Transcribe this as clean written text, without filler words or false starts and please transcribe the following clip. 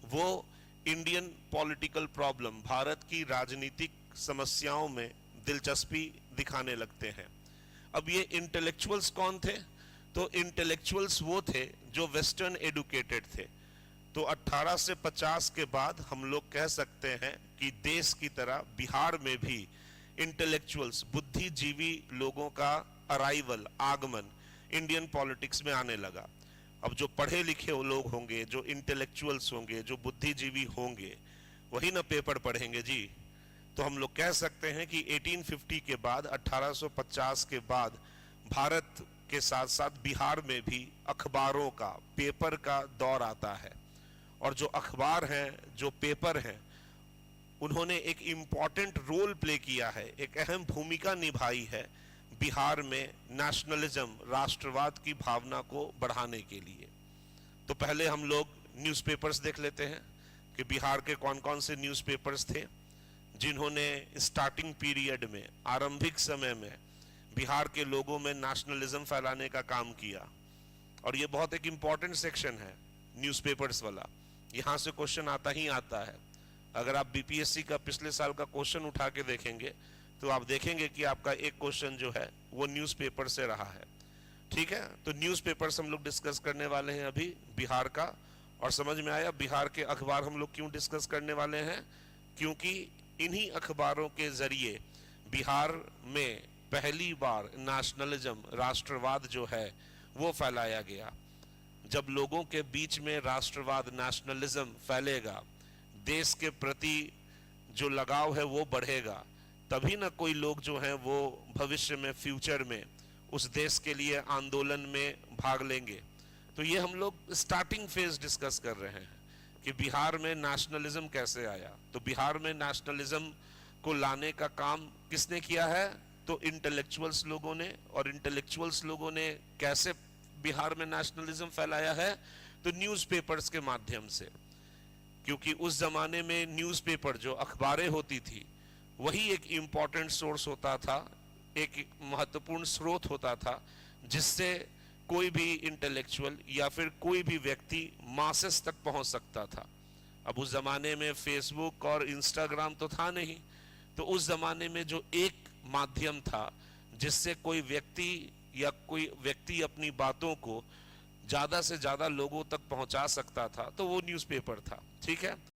वो Indian political problem, Bharat की राजनीतिक समस्याओं में दिलचस्पी दिखाने लगते हैं। अब ये इंटेलेक्चुअल्स कौन थे? तो इंटेलेक्चुअल्स वो थे जो वेस्टर्न एडुकेटेड थे। तो 18 से 50 के बाद हम लोग कह सकते हैं कि देश की तरह बिहार में भी इंटेलेक्चुअल्स, बुद्धिजीवी लोगों का आगमन इंडियन पॉलिटिक्स में आने लगा। अब जो पढ़े लिखे लोग होंगे, जो इंटेलेक्चुअल्स होंगे, जो बुद्धिजीवी होंगे, वही ना पेपर पढ़ेंगे जी। तो हम लोग कह सकते हैं कि 1850 के बाद, 1850 के बाद भारत के साथ साथ बिहार में भी अखबारों का, पेपर का दौर आता है। और जो अखबार हैं, जो पेपर हैं, उन्होंने एक इम्पॉर्टेंट रोल प्ले किया है, एक अहम भूमिका निभाई है बिहार में नेशनलिज्म, राष्ट्रवाद की भावना को बढ़ाने के लिए। तो पहले हम लोग न्यूज़पेपर्स देख लेते हैं कि बिहार के कौन कौन से न्यूज़पेपर्स थे जिन्होंने स्टार्टिंग पीरियड में, आरंभिक समय में बिहार के लोगों में नेशनलिज्म फैलाने का काम किया। और ये बहुत एक इम्पॉर्टेंट सेक्शन है न्यूज़पेपर्स वाला, यहाँ से क्वेश्चन आता ही आता है। अगर आप बीपीएससी का पिछले साल का क्वेश्चन उठा के देखेंगे तो आप देखेंगे कि आपका एक क्वेश्चन जो है वो न्यूज़पेपर से रहा है। ठीक है, तो न्यूज़पेपर्स हम लोग डिस्कस करने वाले हैं अभी बिहार का। और समझ में आया बिहार के अखबार हम लोग क्यों डिस्कस करने वाले हैं? क्योंकि इन्हीं अखबारों के जरिए बिहार में पहली बार नेशनलिज्म, राष्ट्रवाद जो है वो फैलाया गया। जब लोगों के बीच में राष्ट्रवाद, नेशनलिज्म फैलेगा, देश के प्रति जो लगाव है वो बढ़ेगा, तभी ना कोई लोग जो हैं वो भविष्य में, फ्यूचर में उस देश के लिए आंदोलन में भाग लेंगे। तो ये हम लोग स्टार्टिंग फेज डिस्कस कर रहे हैं कि बिहार में नेशनलिज्म कैसे आया। तो बिहार में नेशनलिज्म को लाने का काम किसने किया है? तो इंटेलेक्चुअल्स लोगों ने। और इंटेलेक्चुअल्स लोगों ने कैसे बिहार में नेशनलिज्म फैलाया है? तो न्यूज़पेपर्स के माध्यम से। क्योंकि उस जमाने में न्यूज़पेपर, जो अखबारें होती थी, वही एक इम्पॉर्टेंट सोर्स होता था, एक महत्वपूर्ण स्रोत होता था जिससे कोई भी इंटेलेक्चुअल या फिर कोई भी व्यक्ति मासेस तक पहुंच सकता था। अब उस जमाने में फेसबुक और इंस्टाग्राम तो था नहीं, तो उस जमाने में जो एक माध्यम था जिससे कोई व्यक्ति अपनी बातों को ज्यादा से ज्यादा लोगों तक पहुंचा सकता था, तो वो न्यूज़पेपर था। ठीक है।